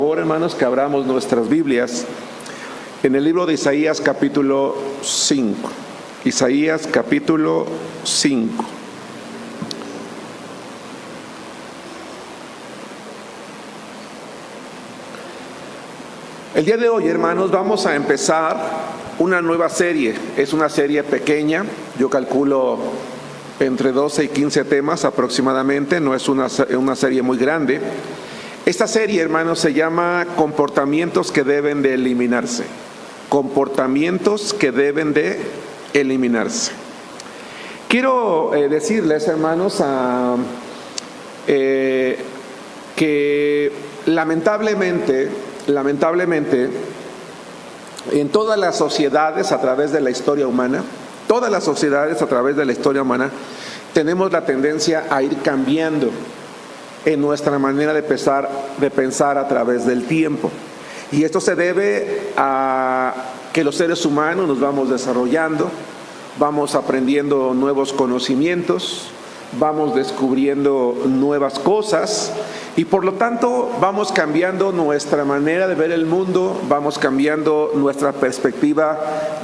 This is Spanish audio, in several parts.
Por favor, hermanos, que abramos nuestras Biblias en el libro de Isaías capítulo 5. Isaías capítulo 5. El día de hoy, hermanos, vamos a empezar una nueva serie. Es una serie pequeña, yo calculo entre 12 y 15 temas aproximadamente, no es una serie muy grande. Esta serie, hermanos, se llama Comportamientos que deben de eliminarse. Comportamientos que deben de eliminarse. Quiero decirles, hermanos, que lamentablemente, en todas las sociedades a través de la historia humana, tenemos la tendencia a ir cambiando en nuestra manera de pensar a través del tiempo. Y esto se debe a que los seres humanos nos vamos desarrollando, vamos aprendiendo nuevos conocimientos, vamos descubriendo nuevas cosas y por lo tanto vamos cambiando nuestra manera de ver el mundo, vamos cambiando nuestra perspectiva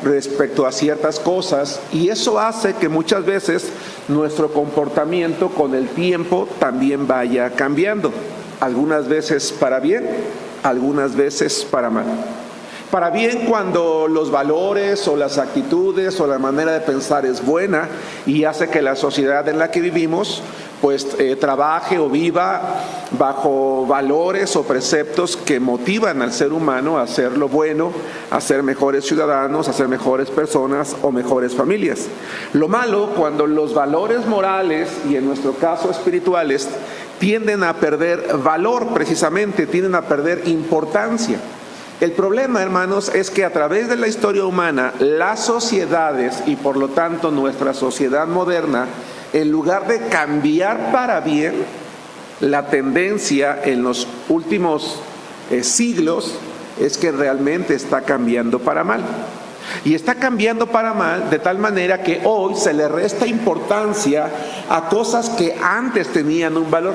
respecto a ciertas cosas y eso hace que muchas veces nuestro comportamiento con el tiempo también vaya cambiando, algunas veces para bien, algunas veces para mal. Para bien cuando los valores o las actitudes o la manera de pensar es buena y hace que la sociedad en la que vivimos pues trabaje o viva bajo valores o preceptos que motivan al ser humano a hacer lo bueno, a ser mejores ciudadanos, a ser mejores personas o mejores familias. Lo malo cuando los valores morales y en nuestro caso espirituales tienden a perder valor precisamente, tienden a perder importancia. El problema, hermanos, es que a través de la historia humana, las sociedades y por lo tanto nuestra sociedad moderna, en lugar de cambiar para bien, la tendencia en los últimos siglos es que realmente está cambiando para mal. Y está cambiando para mal de tal manera que hoy se le resta importancia a cosas que antes tenían un valor.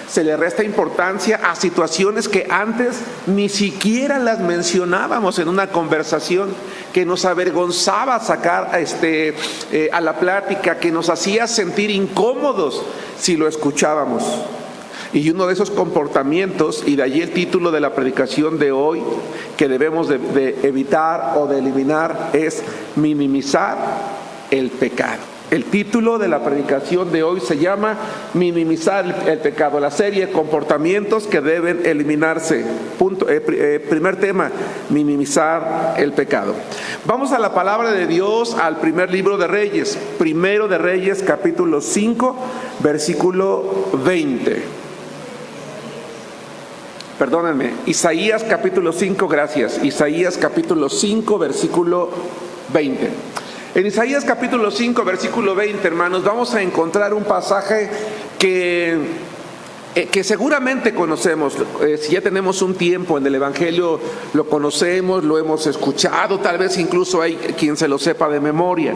Se le resta importancia a situaciones que antes ni siquiera las mencionábamos en una conversación, que nos avergonzaba sacar a la plática, que nos hacía sentir incómodos si lo escuchábamos. Y uno de esos comportamientos, y de allí el título de la predicación de hoy, que debemos de evitar o de eliminar, es minimizar el pecado. El título de la predicación de hoy se llama Minimizar el pecado. La serie Comportamientos que deben eliminarse. Primer tema, minimizar el pecado. Vamos a la palabra de Dios, al primer libro de Reyes. Primero de Reyes, capítulo 5, versículo 20. Perdónenme, Isaías capítulo 5, gracias. Isaías capítulo 5, versículo 20. En Isaías capítulo 5, versículo 20, hermanos, vamos a encontrar un pasaje que seguramente conocemos. Si ya tenemos un tiempo en el Evangelio, lo conocemos, lo hemos escuchado, tal vez incluso hay quien se lo sepa de memoria.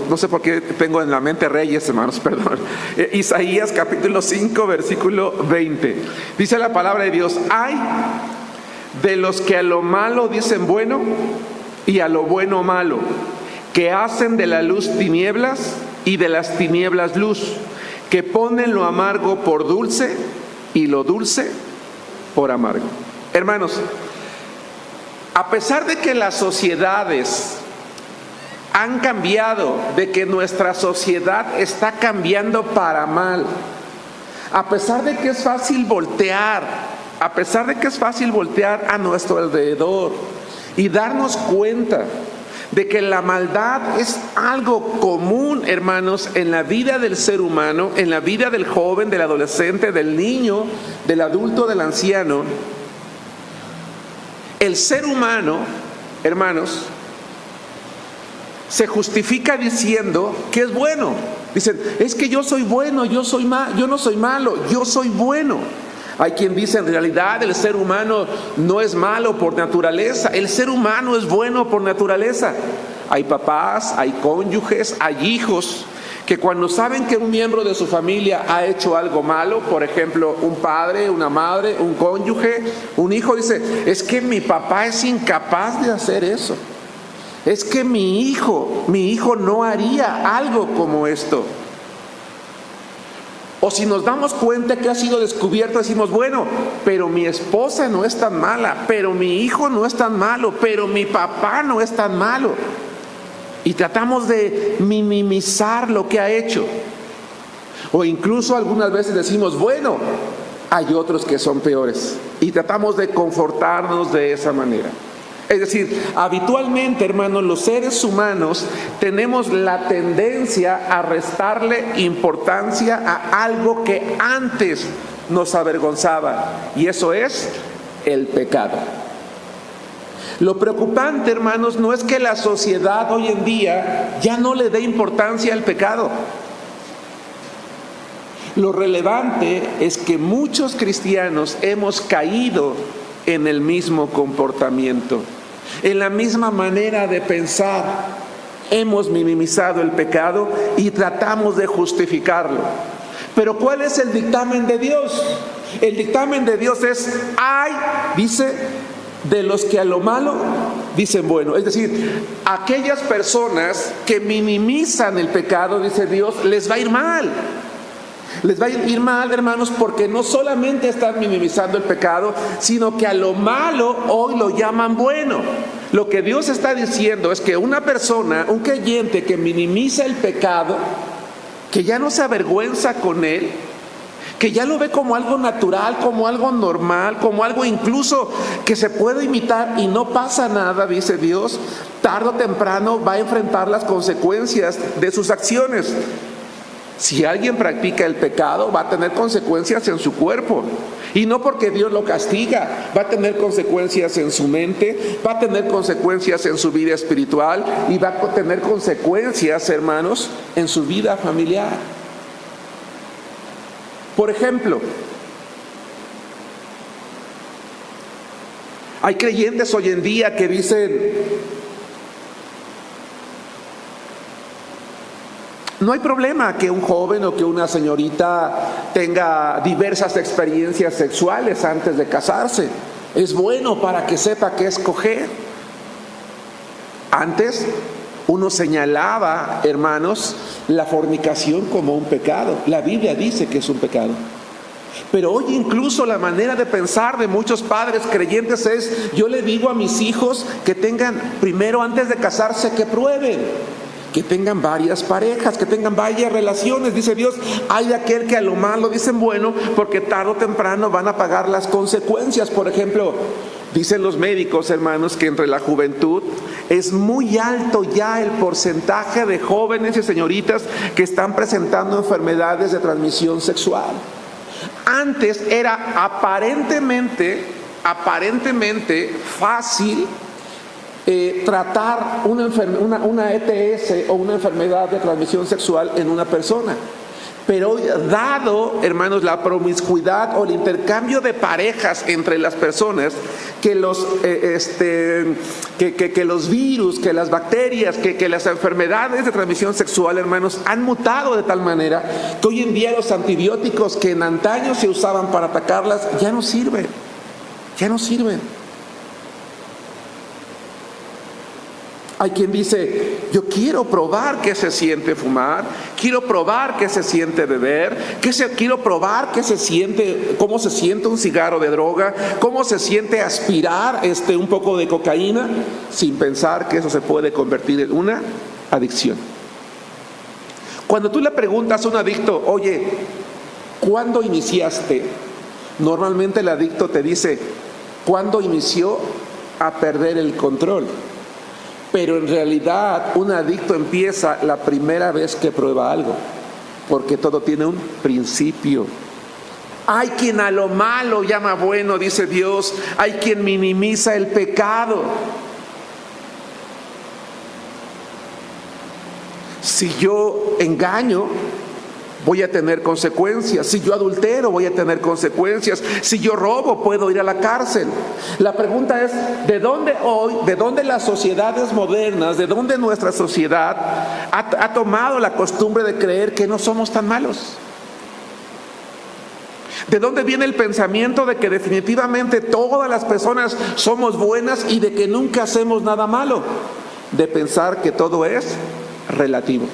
No sé por qué tengo en la mente Reyes, hermanos, perdón. Isaías capítulo 5, versículo 20. Dice la palabra de Dios: ay de los que a lo malo dicen bueno y a lo bueno malo, que hacen de la luz tinieblas y de las tinieblas luz, que ponen lo amargo por dulce y lo dulce por amargo. Hermanos, a pesar de que las sociedades han cambiado, de que nuestra sociedad está cambiando para mal, a pesar de que es fácil voltear a nuestro alrededor y darnos cuenta de que la maldad es algo común, hermanos, en la vida del ser humano, en la vida del joven, del adolescente, del niño, del adulto, del anciano. El ser humano, hermanos, se justifica diciendo que es bueno. Dicen, es que yo soy bueno, yo no soy malo, yo soy bueno. Hay quien dice, en realidad el ser humano no es malo por naturaleza, el ser humano es bueno por naturaleza. Hay papás, hay cónyuges, hay hijos que cuando saben que un miembro de su familia ha hecho algo malo, por ejemplo, un padre, una madre, un cónyuge, un hijo, dice, es que mi papá es incapaz de hacer eso. Es que mi hijo no haría algo como esto. O si nos damos cuenta que ha sido descubierto, decimos, bueno, pero mi esposa no es tan mala, pero mi hijo no es tan malo, pero mi papá no es tan malo. Y tratamos de minimizar lo que ha hecho. O incluso algunas veces decimos, bueno, hay otros que son peores. Y tratamos de confortarnos de esa manera. Es decir, habitualmente, hermanos, los seres humanos tenemos la tendencia a restarle importancia a algo que antes nos avergonzaba. Y eso es el pecado. Lo preocupante, hermanos, no es que la sociedad hoy en día ya no le dé importancia al pecado. Lo relevante es que muchos cristianos hemos caído en el mismo comportamiento, en la misma manera de pensar. Hemos minimizado el pecado y tratamos de justificarlo. Pero ¿cuál es el dictamen de Dios? El dictamen de Dios es, ay, dice, de los que a lo malo dicen bueno. Es decir, aquellas personas que minimizan el pecado, dice Dios, les va a ir mal. Les va a ir mal, hermanos, porque no solamente están minimizando el pecado, sino que a lo malo hoy lo llaman bueno. Lo que Dios está diciendo es que una persona, un creyente que minimiza el pecado, que ya no se avergüenza con él, que ya lo ve como algo natural, como algo normal, como algo incluso que se puede imitar y no pasa nada, dice Dios, tarde o temprano va a enfrentar las consecuencias de sus acciones. Si alguien practica el pecado, va a tener consecuencias en su cuerpo. Y no porque Dios lo castiga, va a tener consecuencias en su mente, va a tener consecuencias en su vida espiritual y va a tener consecuencias, hermanos, en su vida familiar. Por ejemplo, hay creyentes hoy en día que dicen, no hay problema que un joven o que una señorita tenga diversas experiencias sexuales antes de casarse. Es bueno para que sepa qué escoger. Antes uno señalaba, hermanos, la fornicación como un pecado. La Biblia dice que es un pecado. Pero hoy incluso la manera de pensar de muchos padres creyentes es, yo le digo a mis hijos que tengan primero, antes de casarse, que prueben, que tengan varias parejas, que tengan varias relaciones. Dice Dios, hay de aquel que a lo malo dicen bueno, porque tarde o temprano van a pagar las consecuencias. Por ejemplo, dicen los médicos, hermanos, que entre la juventud es muy alto ya el porcentaje de jóvenes y señoritas que están presentando enfermedades de transmisión sexual. Antes era aparentemente fácil tratar una ETS o una enfermedad de transmisión sexual en una persona. Pero hoy, dado, hermanos, la promiscuidad o el intercambio de parejas entre las personas, que los virus, que las bacterias, que las enfermedades de transmisión sexual, hermanos, han mutado de tal manera que hoy en día los antibióticos que en antaño se usaban para atacarlas ya no sirven. Hay quien dice, yo quiero probar qué se siente fumar, quiero probar qué se siente beber, quiero probar cómo se siente un cigarro de droga, cómo se siente aspirar un poco de cocaína, sin pensar que eso se puede convertir en una adicción. Cuando tú le preguntas a un adicto, oye, ¿cuándo iniciaste? Normalmente el adicto te dice, ¿cuándo inició a perder el control? Pero en realidad un adicto empieza la primera vez que prueba algo, porque todo tiene un principio. Hay quien a lo malo llama bueno, dice Dios. Hay quien minimiza el pecado. Si yo engaño, voy a tener consecuencias. Si yo adultero, voy a tener consecuencias. Si yo robo, puedo ir a la cárcel. La pregunta es, ¿de dónde las sociedades modernas, de dónde nuestra sociedad ha tomado la costumbre de creer que no somos tan malos? ¿De dónde viene el pensamiento de que definitivamente todas las personas somos buenas y de que nunca hacemos nada malo? De pensar que todo es relativo.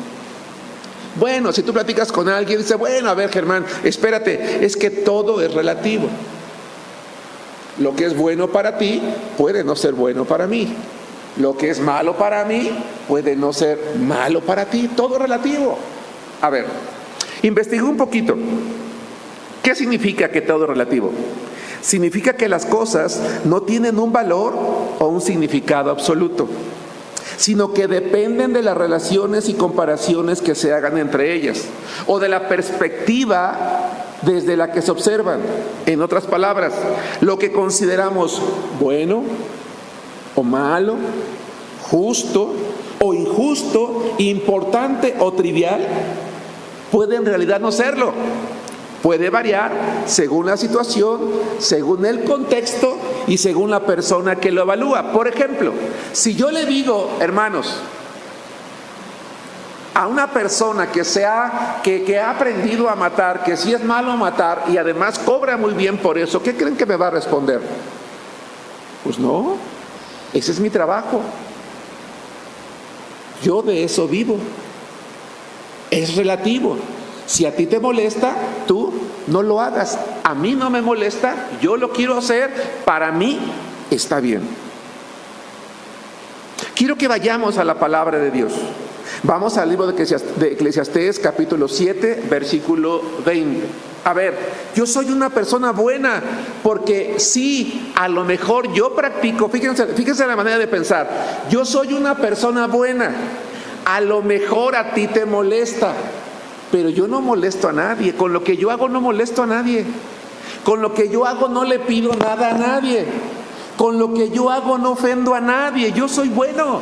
Bueno, si tú platicas con alguien, dice, bueno, a ver, Germán, espérate, es que todo es relativo. Lo que es bueno para ti puede no ser bueno para mí. Lo que es malo para mí puede no ser malo para ti. Todo es relativo. A ver, investigué un poquito. ¿Qué significa que todo es relativo? Significa que las cosas no tienen un valor o un significado absoluto, sino que dependen de las relaciones y comparaciones que se hagan entre ellas, o de la perspectiva desde la que se observan. En otras palabras, lo que consideramos bueno o malo, justo o injusto, importante o trivial, puede en realidad no serlo. Puede variar según la situación, según el contexto y según la persona que lo evalúa. Por ejemplo, si yo le digo, hermanos, a una persona que ha aprendido a matar, que sí es malo matar y además cobra muy bien por eso, ¿qué creen que me va a responder? Pues no, ese es mi trabajo. Yo de eso vivo. Es relativo. Si a ti te molesta, tú no lo hagas. A mí no me molesta, yo lo quiero hacer, para mí está bien. Quiero que vayamos a la palabra de Dios. Vamos al libro de Eclesiastés, capítulo 7, versículo 20. A ver, yo soy una persona buena porque sí, a lo mejor yo practico, fíjense la manera de pensar. Yo soy una persona buena, a lo mejor a ti te molesta, pero yo no molesto a nadie. Con lo que yo hago no molesto a nadie. Con lo que yo hago no le pido nada a nadie. Con lo que yo hago no ofendo a nadie. Yo soy bueno.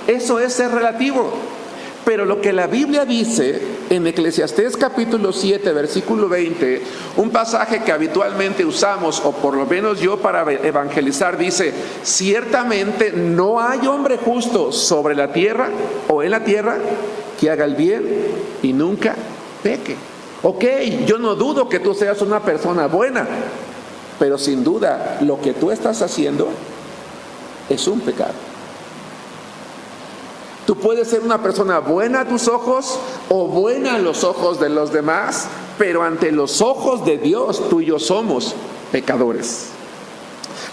Eso es ser relativo. Pero lo que la Biblia dice en Eclesiastés capítulo 7, versículo 20, un pasaje que habitualmente usamos, o por lo menos yo para evangelizar, dice, ciertamente no hay hombre justo sobre la tierra o en la tierra que haga el bien y nunca peque. Ok, yo no dudo que tú seas una persona buena, pero sin duda lo que tú estás haciendo es un pecado. Tú puedes ser una persona buena a tus ojos o buena a los ojos de los demás, pero ante los ojos de Dios tú y yo somos pecadores.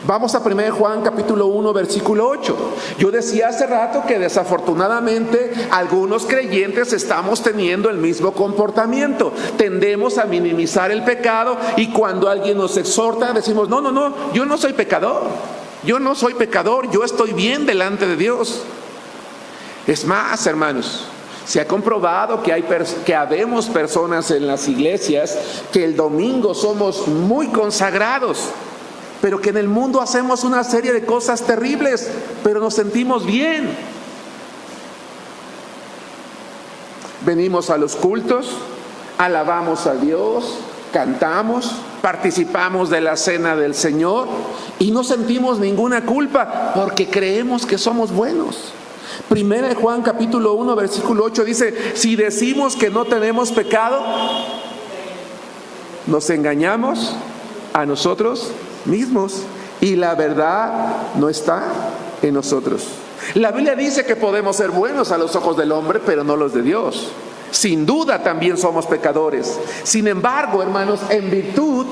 Vamos a 1 Juan capítulo 1 versículo 8. Yo decía hace rato que desafortunadamente algunos creyentes estamos teniendo el mismo comportamiento. Tendemos a minimizar el pecado y cuando alguien nos exhorta decimos, no, yo no soy pecador. Yo no soy pecador, yo estoy bien delante de Dios. Es más, hermanos, se ha comprobado que habemos personas en las iglesias que el domingo somos muy consagrados, pero que en el mundo hacemos una serie de cosas terribles, pero nos sentimos bien. Venimos a los cultos, alabamos a Dios, cantamos, participamos de la cena del Señor y no sentimos ninguna culpa porque creemos que somos buenos. 1 Juan capítulo 1 versículo 8 dice, si decimos que no tenemos pecado, nos engañamos a nosotros mismos y la verdad no está en nosotros. La Biblia dice que podemos ser buenos a los ojos del hombre, pero no los de Dios. Sin duda también somos pecadores. Sin embargo, hermanos, en virtud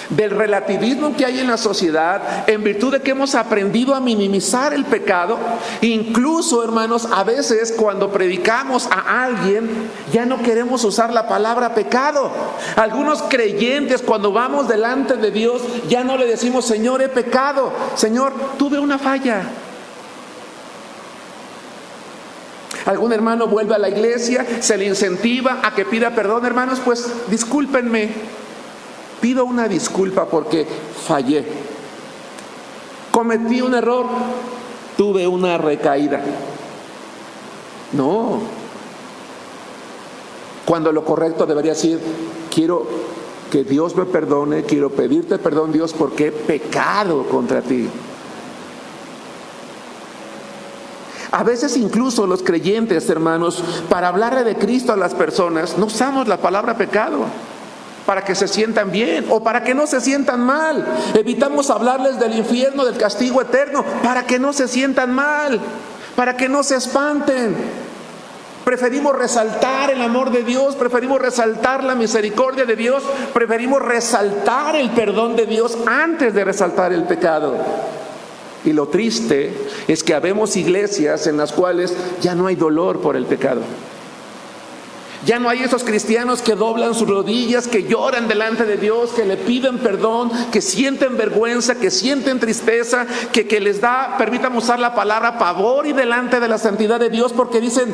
del relativismo que hay en la sociedad, en virtud de que hemos aprendido a minimizar el pecado, incluso, hermanos, a veces cuando predicamos a alguien ya no queremos usar la palabra pecado. Algunos creyentes, cuando vamos delante de Dios, ya no le decimos, Señor, he pecado. Señor, tuve una falla. Algún hermano vuelve a la iglesia, se le incentiva a que pida perdón. Hermanos, pues discúlpenme, pido una disculpa porque fallé, cometí un error, tuve una recaída. No, Cuando lo correcto debería decir, quiero que Dios me perdone, quiero pedirte perdón, Dios, porque he pecado contra ti. A veces incluso los creyentes, hermanos, para hablarle de Cristo a las personas, no usamos la palabra pecado para que se sientan bien o para que no se sientan mal. Evitamos hablarles del infierno, del castigo eterno, para que no se sientan mal, para que no se espanten. Preferimos resaltar el amor de Dios, preferimos resaltar la misericordia de Dios, preferimos resaltar el perdón de Dios antes de resaltar el pecado. Y lo triste es que habemos iglesias en las cuales ya no hay dolor por el pecado. Ya no hay esos cristianos que doblan sus rodillas, que lloran delante de Dios, que le piden perdón, que sienten vergüenza, que sienten tristeza, que les da, permítame usar la palabra, pavor y delante de la santidad de Dios, porque dicen,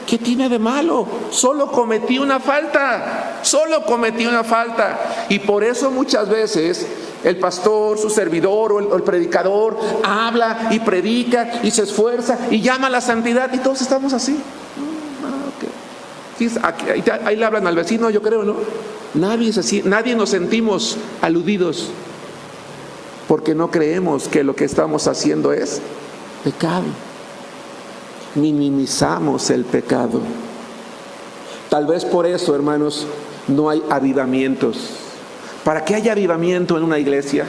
¿qué tiene de malo? Solo cometí una falta. Y por eso muchas veces el pastor, su servidor o el predicador habla y predica y se esfuerza y llama a la santidad y todos estamos así. Ahí le hablan al vecino, yo creo, ¿no? Nadie nos sentimos aludidos porque no creemos que lo que estamos haciendo es pecado. Minimizamos el pecado. Tal vez por eso, hermanos, no hay avivamientos. Para que haya avivamiento en una iglesia,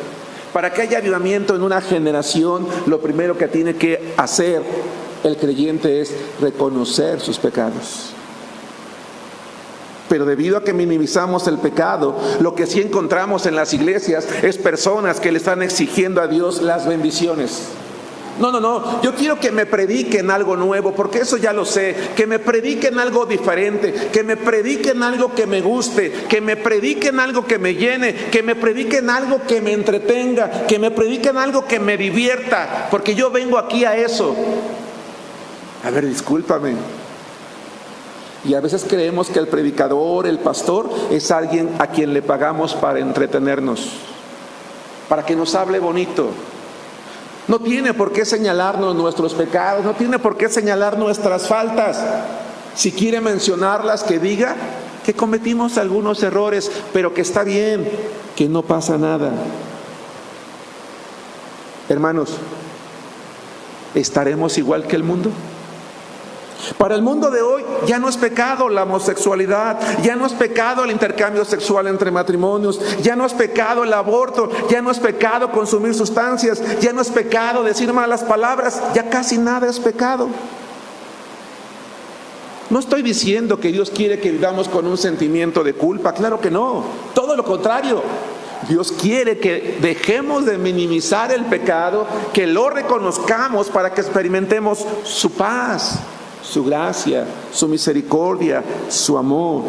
para que haya avivamiento en una generación, lo primero que tiene que hacer el creyente es reconocer sus pecados. Pero debido a que minimizamos el pecado, lo que sí encontramos en las iglesias es personas que le están exigiendo a Dios las bendiciones. No, yo quiero que me prediquen algo nuevo, porque eso ya lo sé, que me prediquen algo diferente, que me prediquen algo que me guste, que me prediquen algo que me llene, que me prediquen algo que me entretenga, que me prediquen algo que me divierta, porque yo vengo aquí a eso. A ver, discúlpame. Y a veces creemos que el predicador, el pastor, es alguien a quien le pagamos para entretenernos, para que nos hable bonito. No tiene por qué señalarnos nuestros pecados, no tiene por qué señalar nuestras faltas. Si quiere mencionarlas, que diga que cometimos algunos errores, pero que está bien, que no pasa nada. Hermanos, ¿estaremos igual que el mundo? Para el mundo de hoy ya no es pecado la homosexualidad, ya no es pecado el intercambio sexual entre matrimonios, ya no es pecado el aborto, ya no es pecado consumir sustancias, ya no es pecado decir malas palabras, ya casi nada es pecado. No estoy diciendo que Dios quiere que vivamos con un sentimiento de culpa, claro que no, todo lo contrario. Dios quiere que dejemos de minimizar el pecado, que lo reconozcamos para que experimentemos su paz, su gracia, su misericordia, su amor.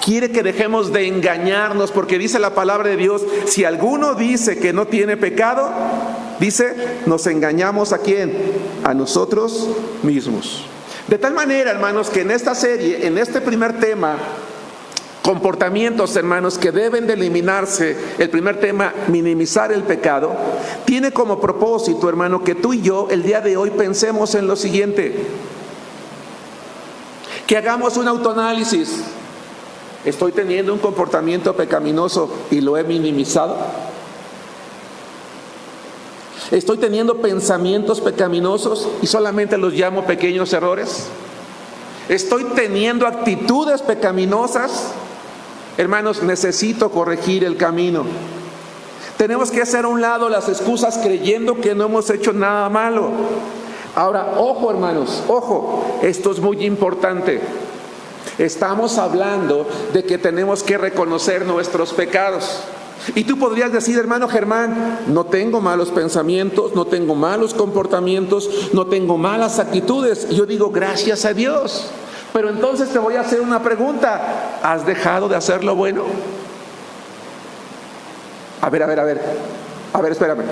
Quiere que dejemos de engañarnos, porque dice la palabra de Dios, si alguno dice que no tiene pecado, dice, nos engañamos ¿a quién? A nosotros mismos. De tal manera, hermanos, que en esta serie, en este primer tema, comportamientos, hermanos, que deben de eliminarse, el primer tema, minimizar el pecado, tiene como propósito, hermano, que tú y yo el día de hoy pensemos en lo siguiente, que hagamos un autoanálisis. ¿Estoy teniendo un comportamiento pecaminoso y lo he minimizado? ¿Estoy teniendo pensamientos pecaminosos y solamente los llamo pequeños errores? ¿Estoy teniendo actitudes pecaminosas? Hermanos, necesito corregir el camino. Tenemos que hacer a un lado las excusas creyendo que no hemos hecho nada malo. Ahora, ojo, hermanos, ojo, esto es muy importante. Estamos hablando de que tenemos que reconocer nuestros pecados. Y tú podrías decir, hermano Germán, no tengo malos pensamientos, no tengo malos comportamientos, no tengo malas actitudes. Y yo digo, gracias a Dios. Pero entonces te voy a hacer una pregunta. ¿Has dejado de hacer lo bueno? A ver, espérame.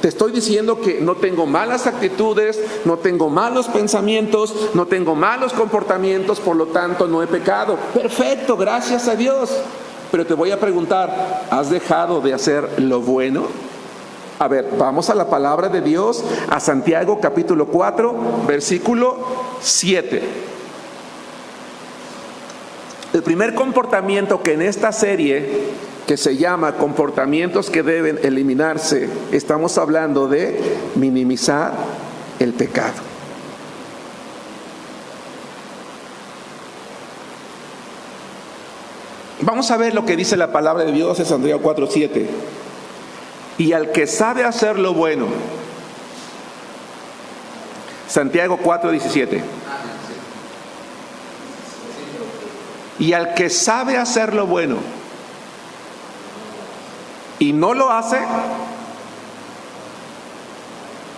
Te estoy diciendo que no tengo malas actitudes, no tengo malos pensamientos, no tengo malos comportamientos, por lo tanto no he pecado. Perfecto, gracias a Dios. Pero te voy a preguntar, ¿has dejado de hacer lo bueno? A ver, vamos a la palabra de Dios, a Santiago capítulo 4, versículo 7. El primer comportamiento que en esta serie, que se llama comportamientos que deben eliminarse, estamos hablando de minimizar el pecado. Vamos a ver lo que dice la palabra de Dios en Santiago 4:7. Y al que sabe hacer lo bueno, Santiago 4:17. Y al que sabe hacer lo bueno y no lo hace,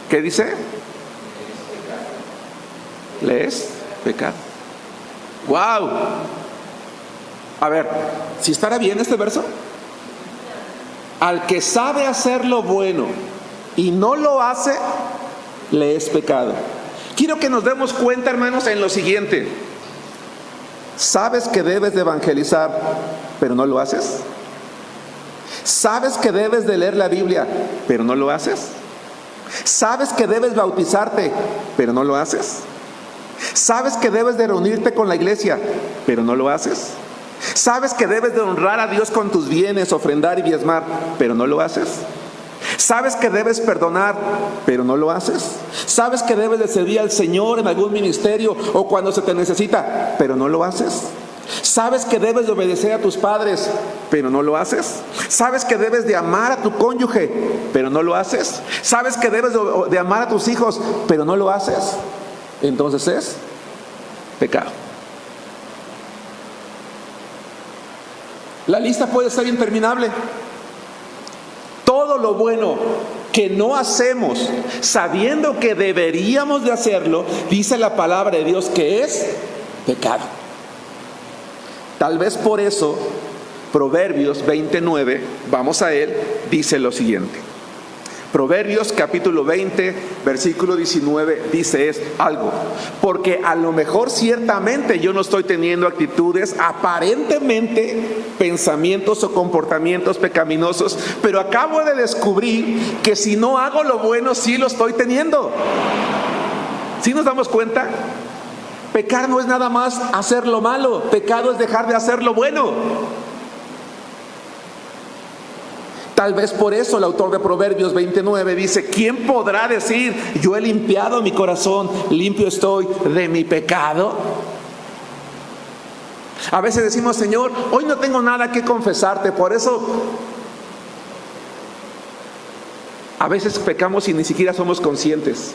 ¿qué dice? Le es pecado. ¡Wow! A ver, ¿si estará bien este verso? Al que sabe hacer lo bueno y no lo hace, le es pecado. Quiero que nos demos cuenta, hermanos, en lo siguiente. ¿Sabes que debes de evangelizar, pero no lo haces? ¿Sabes que debes de leer la Biblia, pero no lo haces? ¿Sabes que debes bautizarte, pero no lo haces? ¿Sabes que debes de reunirte con la iglesia, pero no lo haces? ¿Sabes que debes de honrar a Dios con tus bienes, ofrendar y diezmar, pero no lo haces? ¿Sabes que debes perdonar, pero no lo haces? ¿Sabes que debes de servir al Señor en algún ministerio o cuando se te necesita, pero no lo haces? ¿Sabes que debes de obedecer a tus padres, pero no lo haces? ¿Sabes que debes de amar a tu cónyuge, pero no lo haces? ¿Sabes que debes de amar a tus hijos, pero no lo haces? Entonces es pecado. La lista puede ser interminable. Todo lo bueno que no hacemos, sabiendo que deberíamos de hacerlo, dice la palabra de Dios que es pecado. Tal vez por eso Proverbios 29, vamos a él, dice lo siguiente. Proverbios capítulo 20, versículo 19 dice algo. Porque a lo mejor ciertamente yo no estoy teniendo actitudes, aparentemente pensamientos o comportamientos pecaminosos, pero acabo de descubrir que si no hago lo bueno sí lo estoy teniendo. ¿Sí nos damos cuenta? Pecar no es nada más hacer lo malo, pecado es dejar de hacer lo bueno. Tal vez por eso el autor de Proverbios 29 dice: ¿quién podrá decir, yo he limpiado mi corazón, limpio estoy de mi pecado? A veces decimos: Señor, hoy no tengo nada que confesarte, por eso a veces pecamos y ni siquiera somos conscientes.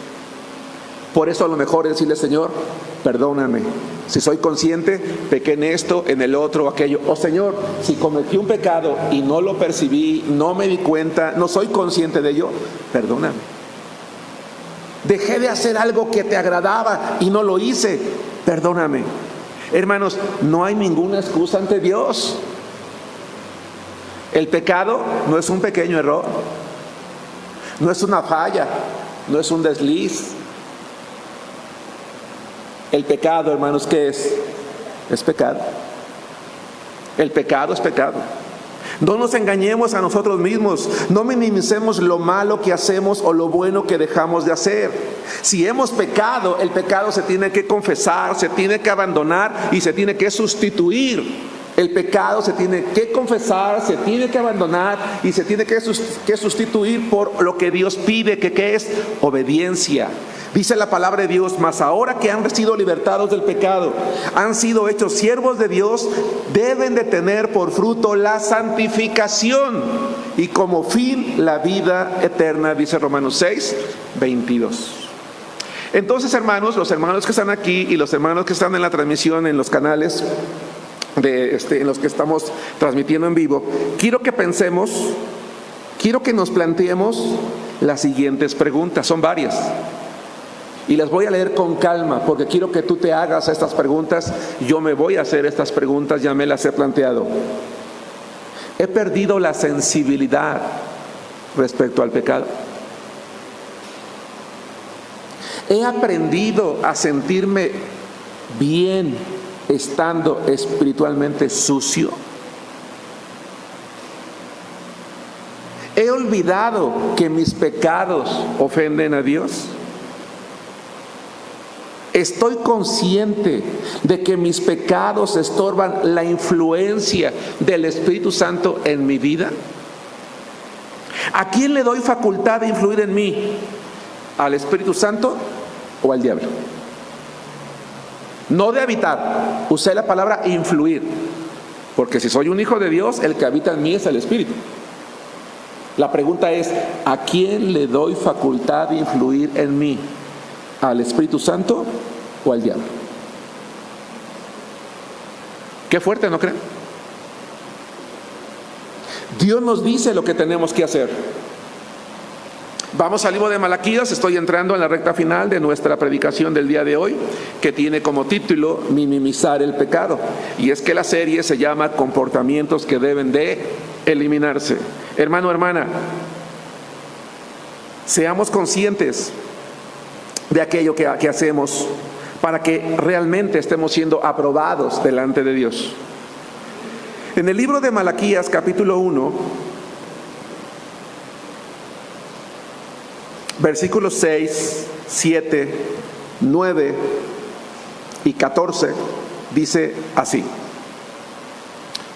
Por eso a lo mejor decirle: Señor, perdóname. Si soy consciente, pequé en esto, en el otro, aquello. O Señor, si cometí un pecado y no lo percibí, no me di cuenta, no soy consciente de ello, perdóname. Dejé de hacer algo que te agradaba y no lo hice, perdóname. Hermanos, no hay ninguna excusa ante Dios. El pecado no es un pequeño error, no es una falla, no es un desliz. El pecado, hermanos, ¿qué es? Es pecado. El pecado es pecado. No nos engañemos a nosotros mismos. No minimicemos lo malo que hacemos o lo bueno que dejamos de hacer. Si hemos pecado, el pecado se tiene que confesar, se tiene que abandonar y se tiene que sustituir. El pecado se tiene que confesar, se tiene que abandonar y se tiene que sustituir por lo que Dios pide, que es obediencia. Dice la palabra de Dios: mas ahora que han sido libertados del pecado, han sido hechos siervos de Dios, deben de tener por fruto la santificación y como fin la vida eterna, dice Romanos 6, 22. Entonces, hermanos, los hermanos que están aquí y los hermanos que están en la transmisión en los canales en los que estamos transmitiendo en vivo, quiero que pensemos, quiero que nos planteemos las siguientes preguntas. Son varias y las voy a leer con calma porque quiero que tú te hagas estas preguntas. Yo me voy a hacer estas preguntas, ya me las he planteado. ¿He perdido la sensibilidad respecto al pecado? ¿He aprendido a sentirme bien estando espiritualmente sucio? ¿He olvidado que mis pecados ofenden a Dios? Estoy consciente de que mis pecados estorban la influencia del Espíritu Santo en mi vida. ¿A quién le doy facultad de influir en mí? ¿Al Espíritu Santo o al diablo? No de habitar, usé la palabra influir, porque si soy un hijo de Dios, el que habita en mí es el Espíritu. La pregunta es, ¿a quién le doy facultad de influir en mí? ¿Al Espíritu Santo o al diablo? Qué fuerte, ¿no creen? Dios nos dice lo que tenemos que hacer. Vamos al libro de Malaquías. Estoy entrando en la recta final de nuestra predicación del día de hoy, que tiene como título minimizar el pecado. Y es que la serie se llama Comportamientos que deben de eliminarse. Hermano, hermana, seamos conscientes de aquello que hacemos para que realmente estemos siendo aprobados delante de Dios. En el libro de Malaquías, capítulo 1, versículos 6, 7, 9 y 14, dice así.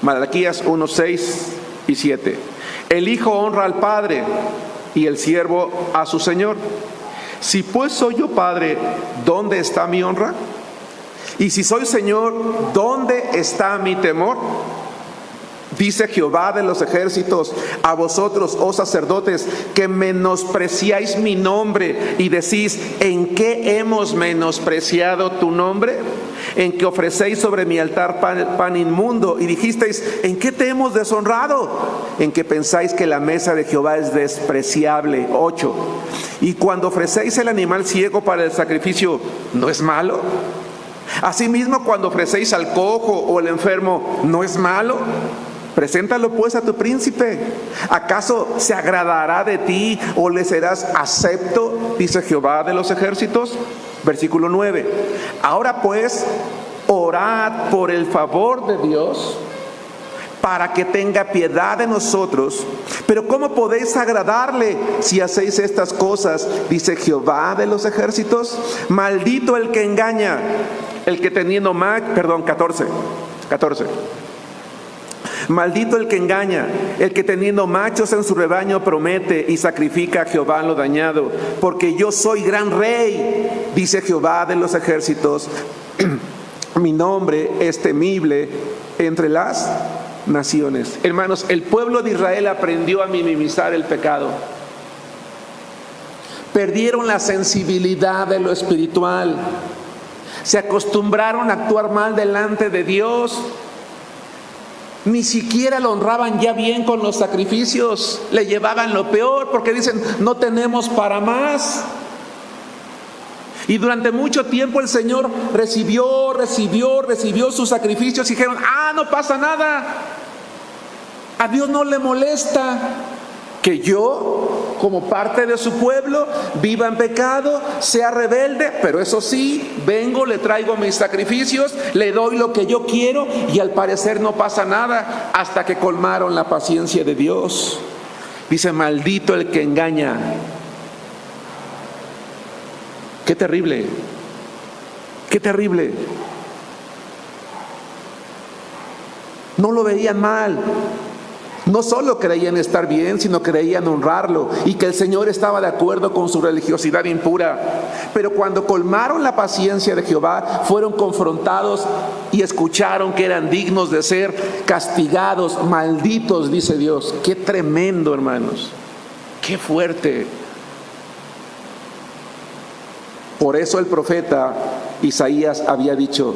Malaquías 1, 6 y 7. El hijo honra al padre y el siervo a su señor. Si pues soy yo padre, ¿dónde está mi honra? Y si soy señor, ¿dónde está mi temor? Dice Jehová de los ejércitos a vosotros, oh sacerdotes, que menospreciáis mi nombre y decís, ¿en qué hemos menospreciado tu nombre? En que ofrecéis sobre mi altar pan inmundo, y dijisteis, ¿en qué te hemos deshonrado? En que pensáis que la mesa de Jehová es despreciable. 8. Y cuando ofrecéis el animal ciego para el sacrificio, ¿no es malo? Asimismo, cuando ofrecéis al cojo o al enfermo, ¿no es malo? Preséntalo pues a tu príncipe. ¿Acaso se agradará de ti o le serás acepto? Dice Jehová de los ejércitos. Versículo 9. Ahora pues, orad por el favor de Dios para que tenga piedad de nosotros. Pero ¿cómo podéis agradarle si hacéis estas cosas? Dice Jehová de los ejércitos. Maldito el que engaña, el que teniendo 14. Maldito el que engaña, el que teniendo machos en su rebaño promete y sacrifica a Jehová lo dañado. Porque yo soy gran rey, dice Jehová de los ejércitos. Mi nombre es temible entre las naciones. Hermanos, el pueblo de Israel aprendió a minimizar el pecado. Perdieron la sensibilidad de lo espiritual. Se acostumbraron a actuar mal delante de Dios. Ni siquiera lo honraban ya bien con los sacrificios. Le llevaban lo peor porque dicen, no tenemos para más. Y durante mucho tiempo el Señor recibió sus sacrificios y dijeron, no pasa nada. A Dios no le molesta que yo, como parte de su pueblo, viva en pecado, sea rebelde, pero eso sí, vengo, le traigo mis sacrificios, le doy lo que yo quiero y al parecer no pasa nada, hasta que colmaron la paciencia de Dios. Dice, maldito el que engaña. Qué terrible, qué terrible. No lo veían mal. No solo creían estar bien, sino creían honrarlo y que el Señor estaba de acuerdo con su religiosidad impura. Pero cuando colmaron la paciencia de Jehová, fueron confrontados y escucharon que eran dignos de ser castigados, malditos, dice Dios. Qué tremendo, hermanos. Qué fuerte. Por eso el profeta Isaías había dicho,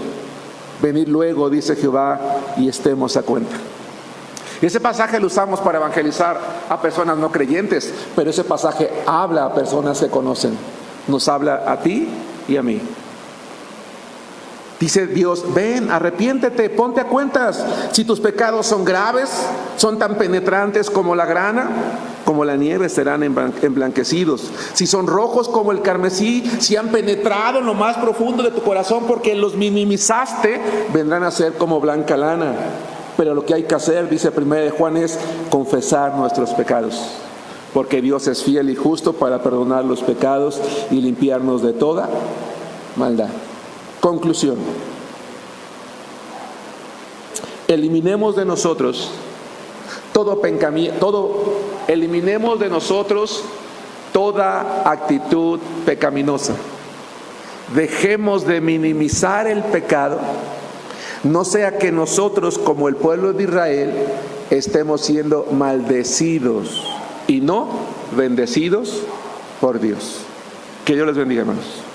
venid luego, dice Jehová, y estemos a cuenta. Ese pasaje lo usamos para evangelizar a personas no creyentes, pero ese pasaje habla a personas que conocen. Nos habla a ti y a mí. Dice Dios, ven, arrepiéntete, ponte a cuentas. Si tus pecados son graves, son tan penetrantes como la grana, como la nieve serán emblanquecidos. Si son rojos como el carmesí, si han penetrado en lo más profundo de tu corazón porque los minimizaste, vendrán a ser como blanca lana. Pero lo que hay que hacer, dice 1 Juan, es confesar nuestros pecados, porque Dios es fiel y justo para perdonar los pecados y limpiarnos de toda maldad. Conclusión. Eliminemos de nosotros eliminemos de nosotros toda actitud pecaminosa. Dejemos de minimizar el pecado, no sea que nosotros, como el pueblo de Israel, estemos siendo maldecidos y no bendecidos por Dios. Que Dios les bendiga, hermanos.